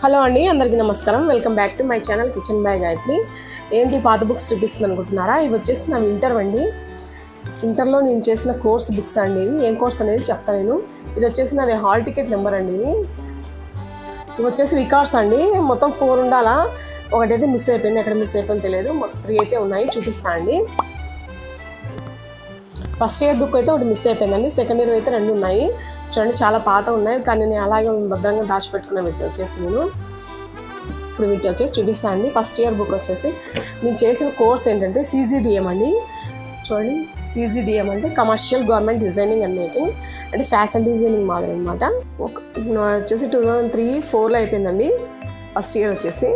Hello అండి, అందరికీ నమస్కారం. Welcome back to my channel kitchen by Gayatri. ఏంటి పాత బుక్స్ చూపిస్తుంది అనుకుంటున్నారా? ఇవి వచ్చేసి నా ఇంటర్ అండి. ఇంటర్లో నేను చేసిన కోర్స్ బుక్స్ అండి. ఇవి ఏం కోర్స్ అనేది చెప్తాను నేను. ఇది వచ్చేసి నాది హాల్ టికెట్ నెంబర్ అండి. ఇవి వచ్చేసి రికార్డ్స్ అండి. మొత్తం 4 ఉండాలా, ఒకటైతే మిస్ అయిపోయింది. ఎక్కడ మిస్ అయిపోయింది తెలియదు. 3 అయితే ఉన్నాయి, చూపిస్తా అండి. ఫస్ట్ ఇయర్ బుక్ అయితే ఒకటి మిస్ అయిపోయిందండి. సెకండ్ ఇయర్ అయితే 2 ఉన్నాయి. చూడండి, చాలా పాత ఉన్నాయి, కానీ నేను అలాగే భద్రంగా దాచిపెట్టుకున్న వీటిని వచ్చేసి నేను ఇప్పుడు వీటిని వచ్చేసి చూపిస్తాను అండి. ఫస్ట్ ఇయర్ బుక్ వచ్చేసి నేను చేసిన కోర్స్ ఏంటంటే CGDM అండి. చూడండి, CGDM అంటే commercial government designing and making, అంటే ఫ్యాషన్ డిజైనింగ్ మాదిరి అనమాట. వచ్చేసి 2003-4లో అయిపోయిందండి ఫస్ట్ ఇయర్ వచ్చేసి.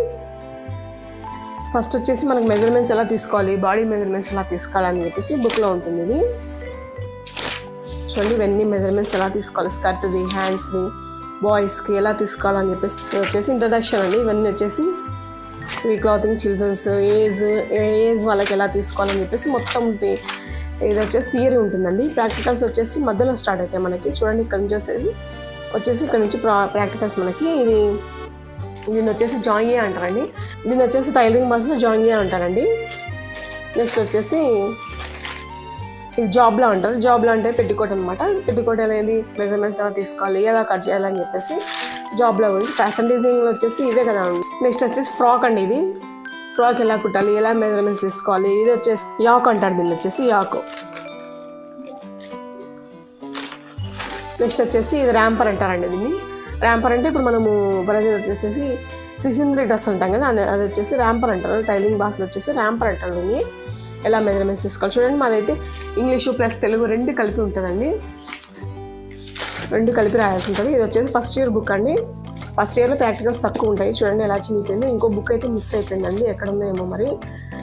ఫస్ట్ వచ్చేసి మనకు మెజర్మెంట్స్ ఎలా తీసుకోవాలి, బాడీ మెజర్మెంట్స్ ఎలా తీసుకోవాలని చెప్పేసి బుక్లో ఉంటుంది. ఇది చూడండి, ఇవన్నీ మెజర్మెంట్స్ ఎలా తీసుకోవాలి, స్కర్ట్ది, హ్యాండ్స్ని, బాయ్స్కి ఎలా తీసుకోవాలని చెప్పేసి వచ్చేసి ఇంట్రడక్షన్ అండి. ఇవన్నీ వచ్చేసి ఈ క్లాతింగ్, చిల్డ్రన్స్ ఏజ్ వాళ్ళకి ఎలా తీసుకోవాలని చెప్పేసి మొత్తం ఇది వచ్చేసి థియరీ ఉంటుందండి. ప్రాక్టికల్స్ వచ్చేసి మధ్యలో స్టార్ట్ అవుతాయి మనకి. చూడండి, ఇక్కడ నుంచి వచ్చేసి ఇక్కడ నుంచి ప్రాక్టికల్స్ మనకి. దీన్ని వచ్చేసి జాయింగే అంటారండి. దీన్ని వచ్చేసి టైలరింగ్ భాషలో జాయింగే అంటారండి. నెక్స్ట్ వచ్చేసి ఇది జాబ్లో అంటారు. జాబ్లో అంటే పెట్టికోట్ అనమాట. పెట్టికోట్ అనేది మెజర్మెంట్స్ ఎలా తీసుకోవాలి, ఎలా కట్ చేయాలని చెప్పేసి జాబ్లో గురించి. ఫ్యాషన్ డిజైనింగ్లో వచ్చేసి ఇదే కదా. నెక్స్ట్ వచ్చేసి ఫ్రాక్ అండి. ఇది ఫ్రాక్ ఎలా కుట్టాలి, ఎలా మెజర్మెంట్స్ తీసుకోవాలి. ఇది వచ్చేసి యాక్ అంటారు. దీన్ని వచ్చేసి యాక్. నెక్స్ట్ వచ్చేసి ఇది ర్యాంపర్ అంటారండి. దీన్ని ర్యాంపర్ అంటే ఇప్పుడు మనము వచ్చేసి సిసింద్రీ డ్రెస్ అంటాం కదా, అది వచ్చేసి ర్యాంపర్ అంటారు. టైలింగ్ భాషలో వచ్చేసి ర్యాంపర్ అంటారు. దీన్ని ఎలా మెజర్మెంట్స్ తీసుకోవాలి. చూడండి, మాదైతే ఇంగ్లీషు ప్లస్ తెలుగు 2 కలిపి ఉంటుందండి. 2 కలిపి రాయాల్సి ఉంటుంది. ఇది వచ్చేసి ఫస్ట్ ఇయర్ బుక్ అండి. ఫస్ట్ ఇయర్లో ప్రాక్టికల్స్ తక్కువ ఉంటాయి. చూడండి ఎలా చినిగిపోయింది. ఇంకో బుక్ అయితే మిస్ అయిపోయిందండి, ఎక్కడ ఉందేమో మరి.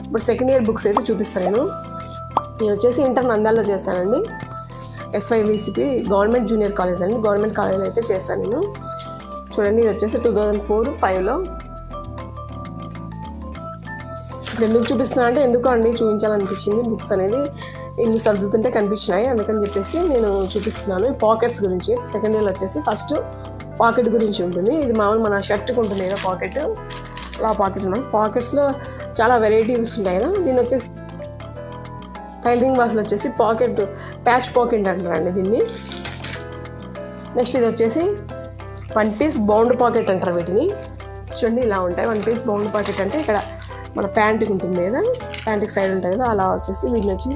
ఇప్పుడు సెకండ్ ఇయర్ బుక్స్ అయితే చూపిస్తాను నేను. నేను వచ్చేసి ఇంటర్ నంద్యాలలో చేశానండి. SYVCP గవర్నమెంట్ జూనియర్ కాలేజ్ అండి. గవర్నమెంట్ కాలేజ్లో అయితే చేశాను నేను. చూడండి, ఇది వచ్చేసి 2004-5లో. ఇప్పుడు ఎందుకు చూపిస్తున్నా అంటే ఎందుకు అండి చూపించాలనిపించింది. బుక్స్ అనేది ఇల్లు సర్దుతుంటే కనిపించినాయి, అందుకని చెప్పేసి నేను చూపిస్తున్నాను. పాకెట్స్ గురించి సెకండ్ ఇయర్లో వచ్చేసి ఫస్ట్ పాకెట్ గురించి ఉంటుంది. ఇది మామూలు మన షర్ట్కి ఉంటుంది కదా పాకెట్, అలా పాకెట్ ఉన్నాయి. పాకెట్స్లో చాలా వెరైటీస్ ఉంటాయి కదా. దీన్ని వచ్చేసి టైలరింగ్ భాషలో వచ్చేసి పాకెట్, ప్యాచ్ పాకెట్ అంటారండి దీన్ని. నెక్స్ట్ ఇది వచ్చేసి 1 పీస్ బౌండ్ పాకెట్ అంటారు వీటిని. చూడండి, ఇలా ఉంటాయి. 1 పీస్ బౌండ్ పాకెట్ అంటే ఇక్కడ మన ప్యాంటుకి ఉంటుంది కదా, ప్యాంటుకి సైడ్ ఉంటుంది కదా, అలా వచ్చేసి వీటిని వచ్చి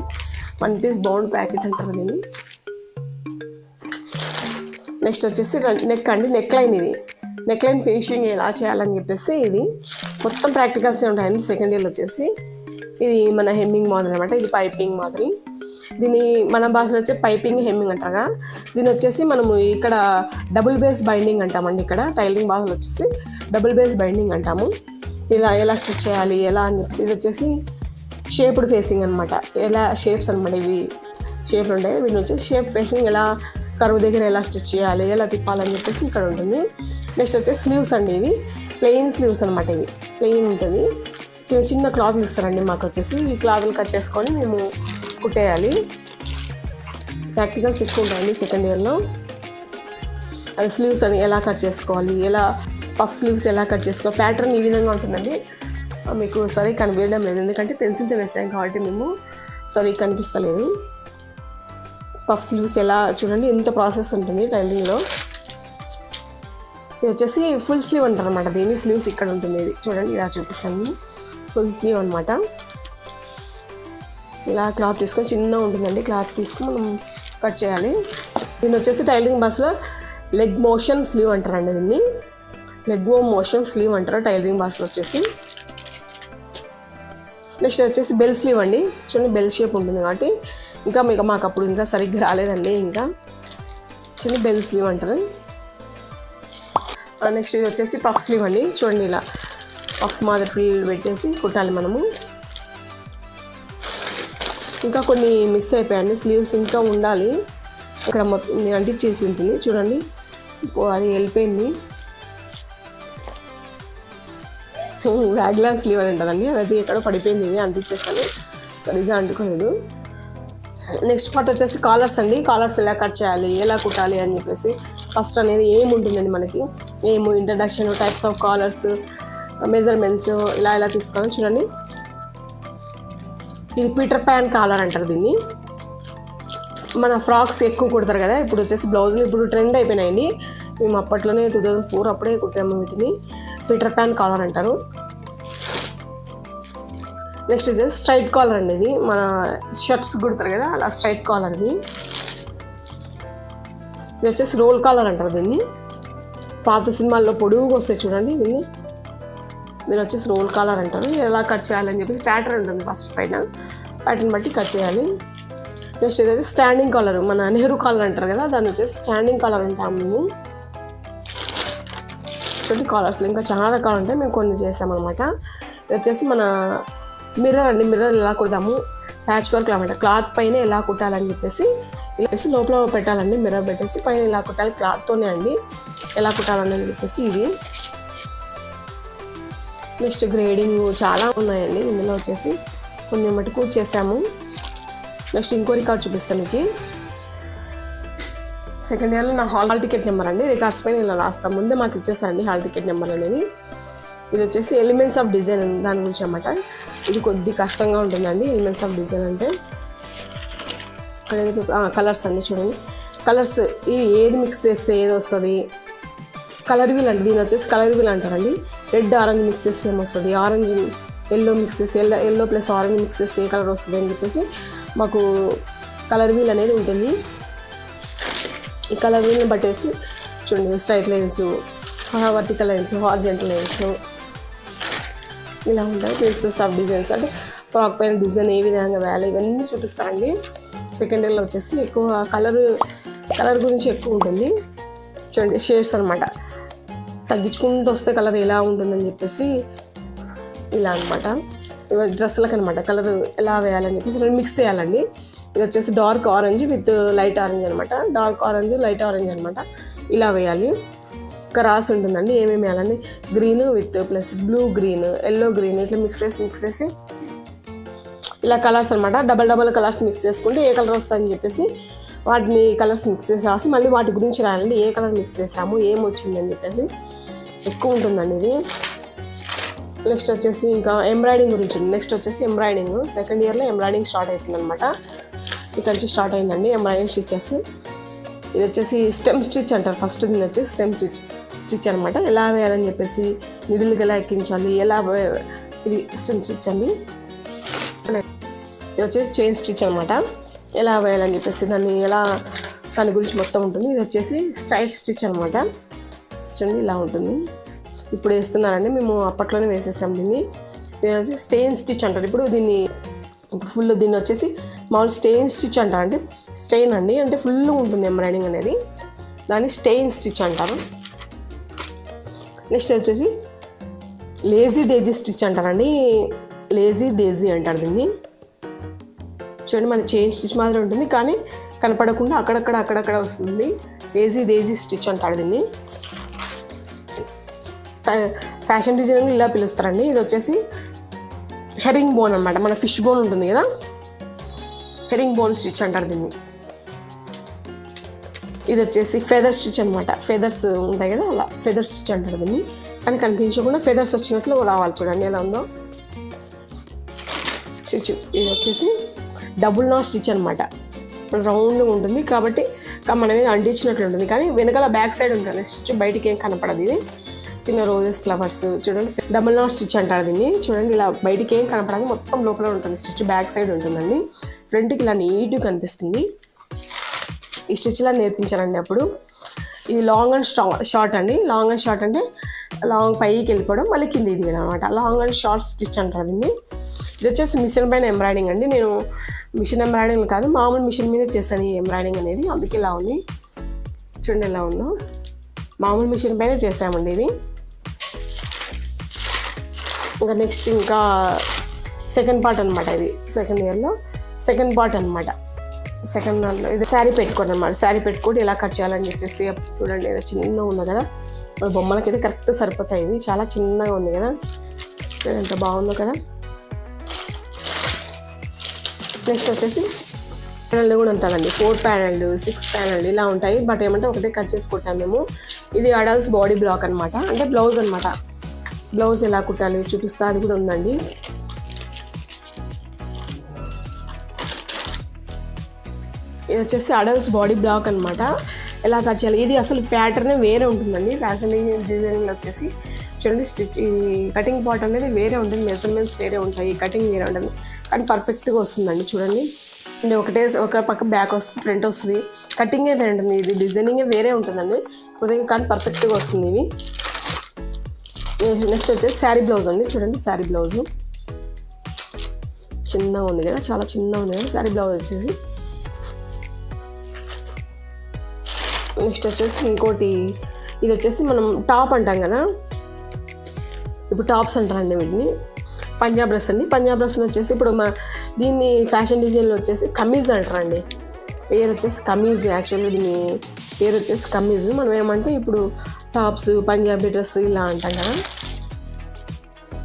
1 పీస్ బౌండ్ ప్యాకెట్ అంటారు దీన్ని. నెక్స్ట్ వచ్చేసి నెక్ అండి. నెక్ లైన్, ఇది నెక్ లైన్ ఫినిషింగ్ ఎలా చేయాలని చెప్పేసి ఇది మొత్తం ప్రాక్టికల్స్ ఉంటాయండి. సెకండ్ ఇయర్లో వచ్చేసి ఇది మన హెమ్మింగ్ మాదిరి అనమాట. ఇది పైపింగ్ మాదిరి. దీన్ని మన భాషలో వచ్చి పైపింగ్, హెమ్మింగ్ అంటారా. దీని వచ్చేసి మనము ఇక్కడ డబుల్ బేస్ బైండింగ్ అంటామండి. ఇక్కడ టైలరింగ్ భాషలో వచ్చేసి డబుల్ బేస్ బైండింగ్ అంటాము. ఇలా ఎలా స్టిచ్ చేయాలి ఎలా అని చెప్పేసి. ఇది వచ్చేసి షేప్డ్ ఫేసింగ్ అనమాట. ఎలా షేప్స్ అనమాట, ఇవి షేప్లు ఉంటాయి. వీటి వచ్చి షేప్ ఫేసింగ్, ఎలా కరువు దగ్గర ఎలా స్టిచ్ చేయాలి, ఎలా తిప్పాలని చెప్పేసి ఇక్కడ ఉంటుంది. నెక్స్ట్ వచ్చేసి స్లీవ్స్ అండి. ఇవి ప్లెయిన్ స్లీవ్స్ అనమాట. ఇవి ప్లెయిన్ ఉంటుంది. చిన్న క్లాత్లు ఇస్తారండి మాకు వచ్చేసి. ఈ క్లాత్లు కట్ చేసుకొని మేము కుట్టేయాలి. ప్రాక్టికల్స్ ఎక్కువ ఉంటాయండి సెకండ్ ఇయర్లో. అది స్లీవ్స్ అని ఎలా కట్ చేసుకోవాలి, ఎలా పఫ్ స్లీవ్స్ ఎలా కట్ చేసుకోవాలి. ప్యాటర్న్ ఈ విధంగా ఉంటుందండి. మీకు సరిగ్గా కనిపించడం లేదు, ఎందుకంటే పెన్సిల్తో వేసాం కాబట్టి మేము సరిగ్గా కనిపిస్తలేదు. పఫ్ స్లీవ్స్ ఎలా, చూడండి ఎంత ప్రాసెస్ ఉంటుంది టైలరింగ్లో. ఇది వచ్చేసి ఫుల్ స్లీవ్ అంటారు అనమాట. దీని స్లీవ్స్ ఇక్కడ ఉంటుంది. ఇది చూడండి, ఇలా చూపిస్తాను. ఫుల్ స్లీవ్ అనమాట. ఇలా క్లాత్ తీసుకొని, చిన్నగా ఉంటుందండి క్లాత్ తీసుకొని మనం కట్ చేయాలి. దీన్ని వచ్చేసి టైలరింగ్ భాషలో లెగ్ మోషన్ స్లీవ్ అంటారండి. దీన్ని లెగ్ మోషన్ స్లీవ్ అంటారు టైలరింగ్ భాషలో వచ్చేసి. నెక్స్ట్ వచ్చేసి బెల్ స్లీవ్ అండి. చూడండి, బెల్ షేప్ ఉంటుంది కాబట్టి ఇంకా మాకు అప్పుడు ఇంకా సరిగ్గా రాలేదండి. ఇంకా చూడండి, బెల్ స్లీవ్ అంటారు. నెక్స్ట్ ఇది వచ్చేసి పఫ్ స్లీవ్ అండి. చూడండి, ఇలా పఫ్ మాదిరి ఫుల్ పెట్టేసి కుట్టాలి మనము. ఇంకా కొన్ని మిస్ అయిపోయాయండి స్లీవ్స్, ఇంకా ఉండాలి. ఇక్కడ మొత్తం నేను అంటించేసి ఉంటుంది. చూడండి, అది వెళ్ళిపోయింది. వ్యాగ్లాన్ స్లీవ్ అని ఉంటుందండి. అది ఎక్కడో పడిపోయింది, ఇది అంటించేసాను, సరిగ్గా అంటుకోలేదు. నెక్స్ట్ పార్ట్ వచ్చేసి కాలర్స్ అండి. కాలర్స్ ఎలా కట్ చేయాలి, ఎలా కుట్టాలి అని చెప్పేసి ఫస్ట్ అనేది ఏముంటుందండి మనకి మేము introduction, types of collars, measurements ఇలా తీసుకోవాలి. చూడండి, ఇది పీటర్ ప్యాన్ కాలర్ అంటారు దీన్ని. మన ఫ్రాక్స్ ఎక్కువ కుడతారు కదా, ఇప్పుడు వచ్చేసి బ్లౌజులు ఇప్పుడు ట్రెండ్ అయిపోయినాయండి. మేము అప్పట్లోనే 2004 అప్పుడే కుట్టాము వీటిని. పీటర్ ప్యాన్ కాలర్ అంటారు. నెక్స్ట్ వచ్చేసి స్ట్రైట్ కాలర్ అండి. ఇది మన షర్ట్స్ కుడతారు కదా, అలా స్ట్రైట్ కాలర్. ఇది వచ్చేసి రోల్ కాలర్ అంటారు దీన్ని. పాత సినిమాల్లో పొడుగుగా వస్తాయి చూడండి, దీన్ని వచ్చేసి రోల్ కాలర్ అంటారు. ఎలా కట్ చేయాలని చెప్పేసి ప్యాటర్న్ ఉంటుంది ఫస్ట్ పైన, ప్యాటర్న్ బట్టి కట్ చేయాలి. నెక్స్ట్ ఏదైతే స్టాండింగ్ కాలర్, మన నెహ్రూ కాలర్ అంటారు కదా, దాన్ని వచ్చేసి స్టాండింగ్ కాలర్ అంటాము మేము. ఇటువంటి కాలర్స్లో ఇంకా చాలా రకాలు ఉంటాయి, మేము కొన్ని చేసామన్నమాట. ఇది వచ్చేసి మన మిర్రర్ అండి. మిర్రర్ ఎలా కుడతాము, ప్యాచ్ వర్క్ అనమాట. క్లాత్ పైన ఎలా కుట్టాలని చెప్పేసి ఇలా వేసి లోపల పెట్టాలండి. మిర్రర్ పెట్టేసి పైన ఎలా కుట్టాలి, క్లాత్తోనే అండి ఎలా కుట్టాలని చెప్పేసి ఇది. నెక్స్ట్ గ్రేడింగ్ చాలా ఉన్నాయండి ఇందులో వచ్చేసి, కొన్ని మటుకు చేసాము. నెక్స్ట్ ఇంకో రికార్డ్ చూపిస్తాను మీకు. సెకండ్ ఇయర్లో నా హాల్ టికెట్ నెంబర్ అండి. రికార్డ్స్ పైన ఇలా రాస్తాం, ముందే మాకు ఇచ్చేస్తారండి హాల్ టికెట్ నెంబర్ అనేది. ఇది వచ్చేసి ఎలిమెంట్స్ ఆఫ్ డిజైన్ దాని గురించి అన్నమాట. ఇది కొద్ది కష్టంగా ఉంటుందండి ఎలిమెంట్స్ ఆఫ్ డిజైన్ అంటే. కలర్స్ అండి, చూడండి కలర్స్ ఏది మిక్స్ చేస్తే ఏది వస్తుంది. కలర్ వీల్ అండి, దీని వచ్చేసి కలర్ వీల్ అంటారండి. రెడ్ ఆరెంజ్ మిక్స్ చేస్తే ఏమొస్తుంది, ఆరెంజ్ ఎల్లో మిక్స్ చేసి ఎల్లో ప్లస్ ఆరెంజ్ మిక్స్ చేస్తే ఏ కలర్ వస్తుంది అని చెప్పేసి మాకు కలర్ వీల్ అనేది ఉంటుంది. ఈ కలర్ వీల్ని బట్టేసి చూడండి, straight lines, vertical lines, horizontal lines ఇలా ఉంటాయి. ప్రిన్సిపల్స్ ఆఫ్ డిజైన్స్ అంటే ఫ్రాక్ పైన డిజైన్ ఏ విధంగా వేయాలి ఇవన్నీ చూపిస్తారండి. సెకండ్ ఇయర్లో వచ్చేసి ఎక్కువ కలర్ గురించి ఎక్కువ ఉంటుంది. చూడండి షేడ్స్ అనమాట, తగ్గించుకుంటూ వస్తే కలర్ ఎలా ఉంటుందని చెప్పేసి ఇలా అనమాట. డ్రెస్సులకు అనమాట కలర్ ఎలా వేయాలని చెప్పేసి రెండు మిక్స్ చేయాలండి. ఇది వచ్చేసి dark orange with light orange అనమాట. డార్క్ ఆరెంజ్, లైట్ ఆరెంజ్ అనమాట, ఇలా వేయాలి. ఇంకా రాసి ఉంటుందండి ఏమేమి వేయాలని. Green with plus blue green, yellow green ఇట్లా మిక్స్ చేసి ఇలా కలర్స్ అనమాట. డబల్ కలర్స్ మిక్స్ చేసుకుంటే ఏ కలర్ వస్తుందని చెప్పేసి వాటిని కలర్స్ మిక్స్ చేసి రాసి మళ్ళీ వాటి గురించి రాయాలండి. ఏ కలర్ మిక్స్ చేసాము, ఏం వచ్చిందని చెప్పేసి ఎక్కువ ఉంటుందండి ఇది. నెక్స్ట్ వచ్చేసి ఇంకా ఎంబ్రాయిడింగ్ గురించి ఉంది. నెక్స్ట్ వచ్చేసి ఎంబ్రాయిడింగ్ సెకండ్ ఇయర్లో ఎంబ్రాయిడింగ్ స్టార్ట్ అవుతుంది అనమాట. ఇక్కడ నుంచి స్టార్ట్ అయిందండి ఎంబ్రాయిడింగ్ స్టిచెస్. ఇది వచ్చేసి స్టెమ్ స్టిచ్ అంటారు. ఫస్ట్ దీన్ని వచ్చేసి స్టెమ్ స్టిచ్ అనమాట. ఎలా వేయాలని చెప్పేసి నిడులకి ఎలా ఎక్కించాలి, ఎలా ఇది స్టెమ్ స్టిచ్ అండి. ఇది వచ్చేసి చైన్ స్టిచ్ అనమాట. ఎలా వేయాలని చెప్పేసి దాని గురించి మొత్తం ఉంటుంది. ఇది వచ్చేసి స్ట్రైట్ స్టిచ్ అనమాట. చూడండి ఇలా ఉంటుంది. ఇప్పుడు వేస్తున్నారండి, మేము అప్పట్లోనే వేసేసాం దీన్ని. దీని వచ్చి స్టెయిన్ స్టిచ్ అంటారు. ఇప్పుడు దీన్ని వచ్చేసి మామూలు స్టెయిన్ స్టిచ్ అంటారండి. స్టెయిన్ అండి అంటే ఫుల్ ఉంటుంది ఎంబ్రాయిడింగ్ అనేది, దాన్ని స్టెయిన్ స్టిచ్ అంటారు. నెక్స్ట్ వచ్చేసి లేజీ డేజీ స్టిచ్ అంటారండి. లేజీ డేజీ అంటారు దీన్ని. చూడండి మన చైన్ స్టిచ్ మాదిరి ఉంటుంది కానీ కనపడకుండా అక్కడక్కడ వస్తుంది. లేజీ డేజీ స్టిచ్ అంటారు దీన్ని. ఫ్యాషన్ డిజైనింగ్ ఇలా పిలుస్తారండి. ఇది వచ్చేసి హెరింగ్ బోన్ అనమాట. మన ఫిష్ బోన్ ఉంటుంది కదా, హెరింగ్ బోన్ స్టిచ్ అంటారు దీన్ని. ఇది వచ్చేసి ఫెదర్ స్టిచ్ అనమాట. ఫెదర్స్ ఉంటాయి కదా, అలా ఫెదర్ స్టిచ్ అంటారు దీన్ని. కానీ కనిపించకుండా ఫెదర్స్ వచ్చినట్లు రావాలి. చూడండి ఎలా ఉందో స్టిచ్. ఇది వచ్చేసి డబుల్ నాట్ స్టిచ్ అనమాట. రౌండ్గా ఉంటుంది కాబట్టి మన మీద అంటించినట్లు ఉంటుంది కానీ వెనకాల బ్యాక్ సైడ్ ఉంటుంది స్టిచ్, బయటికి ఏం కనపడదు. ఇది చిన్న రోజెస్ ఫ్లవర్స్ చూడండి, డబుల్ నాట్ స్టిచ్ అంటారు దీన్ని. చూడండి ఇలా బయటికి ఏం కనపడదు, మొత్తం లోపల ఉంటుంది స్టిచ్, బ్యాక్ సైడ్ ఉంటుందండి. ఫ్రంట్కి ఇలా నీట్గా కనిపిస్తుంది. ఈ స్టిచ్ ఇలా నేర్పించారండి అప్పుడు. ఇది లాంగ్ అండ్ షార్ట్ అండి. లాంగ్ అండ్ షార్ట్ అంటే లాంగ్ పైకి వెళ్ళిపోవడం మళ్ళీ కింద ఇది అనమాట. లాంగ్ అండ్ షార్ట్ స్టిచ్ అంటారు దీన్ని. ఇది వచ్చేసి మిషన్ పైన ఎంబ్రాయిడింగ్ అండి. నేను మిషన్ ఎంబ్రాయిడింగ్ కాదు, మామూలు మిషన్ మీద చేశాను ఈ ఎంబ్రాయిడింగ్ అనేది, అందుకే ఇలా ఉంది. చూడండి ఎలా ఉందో, మామూలు మిషన్ పైన చేసామండి ఇది. ఇంకా నెక్స్ట్ ఇంకా సెకండ్ పార్ట్ అనమాట. ఇది సెకండ్ ఇయర్లో సెకండ్ పార్ట్ అనమాట. సెకండ్ దాంట్లో ఇది శారీ పెట్టుకోండి అనమాట. శారీ పెట్టుకోండి ఎలా కట్ చేయాలని చెప్పేసి చూడండి. ఏదో చిన్నగా ఉంది కదా, బొమ్మలకి అయితే కరెక్ట్ సరిపోతాయి. ఇది చాలా చిన్నగా ఉంది కదా, ఎంత బాగుందో కదా. నెక్స్ట్ వచ్చేసి ప్యానల్ కూడా ఉంటుందండి. 4 ప్యానల్ 6 ప్యానల్ ఇలా ఉంటాయి. బట్ ఏమంటే ఒకటే కట్ చేసుకుంటాం మేము. ఇది అడల్ట్స్ బాడీ బ్లాక్ అనమాట, అంటే బ్లౌజ్ అనమాట. బ్లౌజ్ ఎలా కుట్టాలి చూపిస్తా, అది కూడా ఉందండి. ఇది వచ్చేసి అడల్ట్స్ బాడీ బ్లాక్ అనమాట. ఎలా కట్ చేయాలి, ఇది అసలు ప్యాటర్నే వేరే ఉంటుందండి. ఫ్యాషన్ డిజైనింగ్లో వచ్చేసి చూడండి, స్టిచ్ ఈ కటింగ్ పార్ట్ అనేది వేరే ఉంటుంది, మెజర్మెంట్స్ వేరే ఉంటాయి, కటింగ్ వేరే ఉంటుంది, కానీ పర్ఫెక్ట్గా వస్తుందండి. చూడండి, అంటే ఒక పక్క బ్యాక్ వస్తుంది, ఫ్రంట్ వస్తుంది, కటింగే వేరే ఉంటుంది, ఇది డిజైనింగే వేరే ఉంటుందండి కొద్దిగా, కానీ పర్ఫెక్ట్గా వస్తుంది ఇది. నెక్స్ట్ వచ్చేసి శారీ బ్లౌజ్ అండి. చూడండి, శారీ బ్లౌజు చిన్నగా ఉంది కదా, చాలా చిన్నగా ఉంది కదా శారీ బ్లౌజ్ వచ్చేసి. నెక్స్ట్ వచ్చేసి ఇంకోటి, ఇది వచ్చేసి మనం టాప్ అంటాం కదా, ఇప్పుడు టాప్స్ అంటారండి వీటిని, పంజాబ్ డ్రెస్ అండి. పంజాబ్ డ్రెస్ వచ్చేసి ఇప్పుడు దీన్ని ఫ్యాషన్ డిజైన్లో వచ్చేసి కమీజ్ అంటారండి. పేరు వచ్చేసి కమీజ్, యాక్చువల్గా దీని పేరు వచ్చేసి కమీజ్. మనం ఏమంటే ఇప్పుడు టాప్స్, పంజాబీ డ్రెస్ ఇలా అంటాం కదా.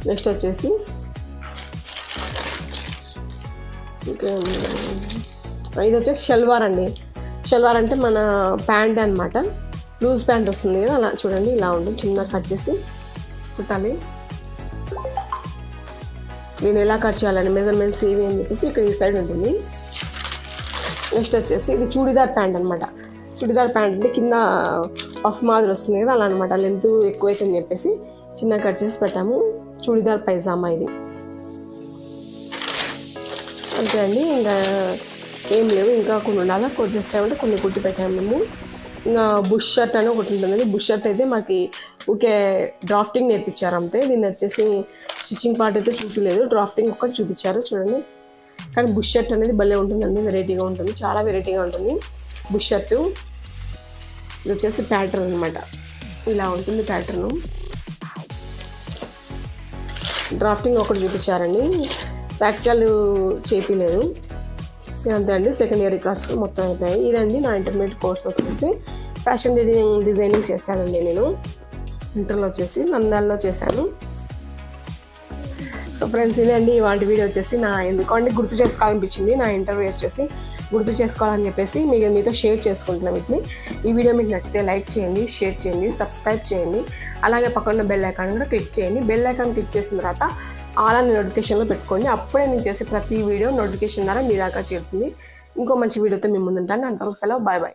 నెక్స్ట్ వచ్చేసి ఇది వచ్చేసి షల్వార్ అండి. షల్వార్ అంటే మన ప్యాంట్ అనమాట, లూజ్ ప్యాంట్ వస్తుంది కదా, అలా చూడండి ఇలా ఉంటుంది, చిన్న కట్ చేసి కుట్టాలి. నేను ఎలా కట్ చేయాలని మెజర్మెంట్స్ ఏవి అని చెప్పేసి ఇక్కడ ఈ సైడ్ ఉంటుంది. నెక్స్ట్ వచ్చేసి ఇది చూడీదార్ ప్యాంట్ అనమాట. చూడీదార్ ప్యాంట్ అంటే కింద పఫ్ మాదిరి వస్తుంది కదా, అలా అనమాట. లెంత్ ఎక్కువైతుందని చెప్పేసి చిన్న కట్ చేసి పెట్టాము. చూడీదార్ పైజామా ఇది. అంతే అండి, ఇంకా ఏం లేవు, ఇంకా కొన్ని ఉండాలి. జస్ట్ ఏమంటే కొన్ని కుట్టి పెట్టాము మేము. ఇంకా బుష్ షర్ట్ అని ఒకటి ఉంటుంది. బుష్ షర్ట్ అయితే మాకు ఊకే డ్రాఫ్టింగ్ నేర్పించారు అంతే. దీన్ని వచ్చేసి స్టిచ్చింగ్ పార్ట్ అయితే చూపించలేదు, డ్రాఫ్టింగ్ ఒక్కటి చూపించారు చూడండి. కానీ బుష్ షర్ట్ అనేది భలే ఉంటుందండి, వెరైటీగా ఉంటుంది, చాలా వెరైటీగా ఉంటుంది బుష్ షర్టు. ఇది వచ్చేసి ప్యాటర్న్ అనమాట, ఇలా ఉంటుంది ప్యాటర్ను. డ్రాఫ్టింగ్ ఒకటి చూపించారండి, ప్రాక్టికల్ చేపించలేదు. అంతే అండి, సెకండ్ ఇయర్ రికార్డ్స్ మొత్తం అయిపోయాయి. ఇదండి నా ఇంటర్మీడియట్ కోర్స్ వచ్చేసి ఫ్యాషన్ డిజైనింగ్ చేశానండి. నేను ఇంటర్లో వచ్చేసి నంద్యాలలో చేశాను. సో ఫ్రెండ్స్, ఇదండి ఇవాళ వీడియో వచ్చేసి నా ఎందుకంటే గుర్తు చేసుకోవాలనిపించింది, నా ఇంటర్వ్యూ వచ్చేసి గుర్తు చేసుకోవాలని చెప్పేసి మీతో షేర్ చేసుకుంటున్నాను వీటిని. ఈ వీడియో మీకు నచ్చితే లైక్ చేయండి, షేర్ చేయండి, సబ్స్క్రైబ్ చేయండి, అలాగే పక్కన బెల్ ఐకాన్ కూడా క్లిక్ చేయండి. బెల్ ఐకాన్ క్లిక్ చేసిన తర్వాత ఆల్ అని నోటిఫికేషన్లో పెట్టుకోండి, అప్పుడే నేను చేసే ప్రతి వీడియో నోటిఫికేషన్ ద్వారా మీ దాకా చేరుతుంది. ఇంకో మంచి వీడియోతో మీ ముందుంటాను. అంతవరకు సెలవు, బాయ్ బాయ్.